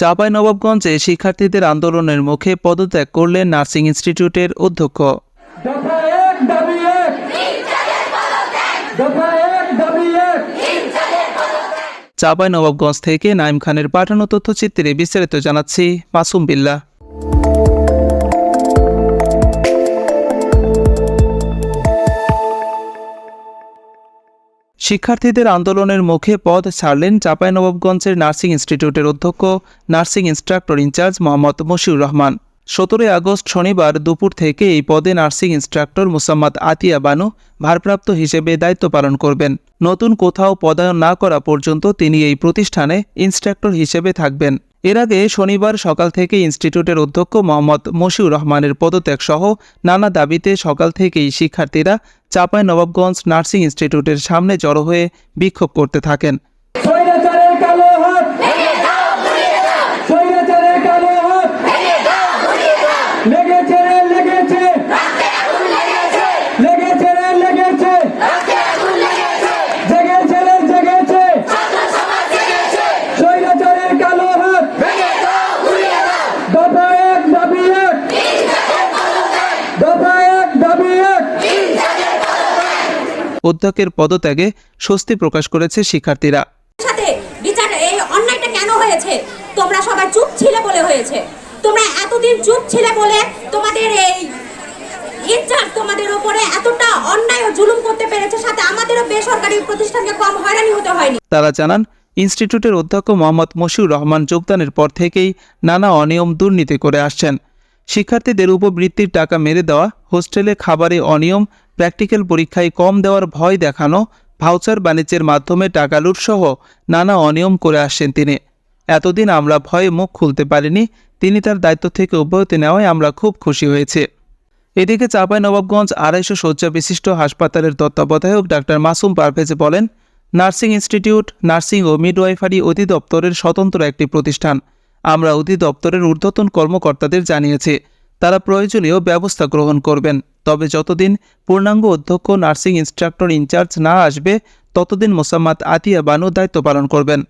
চাঁপাইনবাবগঞ্জে শিক্ষার্থীদের আন্দোলনের মুখে পদত্যাগ করলেন নার্সিং ইনস্টিটিউটের অধ্যক্ষ। চাঁপাইনবাবগঞ্জ থেকে নাইম খানের পাঠানো তথ্যচিত্রে বিস্তারিত জানাচ্ছি মাসুম বিল্লাহ। শিক্ষার্থীদের আন্দোলনের মুখে পদ ছাড়লেন চাঁপাইনবাবগঞ্জের নার্সিং ইনস্টিটিউটের অধ্যক্ষ nursing instructor in charge Mohammad Moshiur Rahman. 17 August শনিবার দুপুর থেকে এই পদে নার্সিং ইনস্ট্রাক্টর মুসাম্মাদ আতিয়া বানু ভারপ্রাপ্ত হিসেবে দায়িত্ব পালন করবেন। নতুন কোথাও পদায়ন না করা পর্যন্ত তিনি এই প্রতিষ্ঠানে ইনস্ট্রাক্টর হিসেবে থাকবেন। এর আগে শনিবার সকাল থেকে ইনস্টিটিউটের অধ্যক্ষ মোহাম্মদ মশিউর রহমানের পদত্যাগ সহ নানা দাবিতে সকাল থেকেই শিক্ষার্থীরা চাঁপাইনবাবগঞ্জ নার্সিং ইনস্টিটিউটের সামনে জড়ো হয়ে বিক্ষোভ করতে থাকেন। অধ্যক্ষের পদত্যাগে স্বস্তি প্রকাশ করেছে শিক্ষার্থীরা। সাথে বিচার এই অন্যায়টা কেন হয়েছে? তোমরা সবাই চুপ ছিলে বলে হয়েছে। তোমরা এতদিন চুপ ছিলে বলে তোমাদের এই ইনচার্জ তোমাদের উপরে এতটা অন্যায় ও জুলুম করতে পেরেছে, সাথে আমাদেরও বেসরকারি প্রতিষ্ঠানকে কম হয়রানি হতে হয়নি। তারা জানান, ইনস্টিটিউটের অধ্যক্ষ মোহাম্মদ মশিউর রহমান যোগদানের পর থেকেই নানা অনিয়ম দুর্নীতি করে আসছেন। শিক্ষার্থীদের উপবৃত্তির টাকা মেরে দেওয়া, হোস্টেলে খাবারে অনিয়ম, প্র্যাকটিক্যাল পরীক্ষায় কম দেওয়ার ভয় দেখানো, ভাউচার বাণিজ্যের মাধ্যমে টাকা লুটসহ নানা অনিয়ম করে আসছেন তিনি। এতদিন আমরা ভয়ে মুখ খুলতে পারিনি। তিনি তার দায়িত্ব থেকে অব্যাহতি নেওয়ায় আমরা খুব খুশি হয়েছি। এদিকে চাঁপাইনবাবগঞ্জ 250 শয্যা বিশিষ্ট হাসপাতালের তত্ত্বাবধায়ক ডাক্তার মাসুম পারভেজ বলেন, নার্সিং ইনস্টিটিউট নার্সিং ও মিডওয়াইফারি অধিদপ্তরের স্বতন্ত্র একটি প্রতিষ্ঠান। আমরা অধিদপ্তরের ঊর্ধ্বতন কর্মকর্তাদের জানিয়েছি, তারা প্রয়োজনীয় ব্যবস্থা গ্রহণ করবেন। তবে যতদিন পূর্ণাঙ্গ অধ্যক্ষ নার্সিং ইনস্ট্রাক্টর ইনচার্জ না আসবে ততদিন মোসাম্মাদ আতিয়া বানু দায়িত্ব পালন করবেন।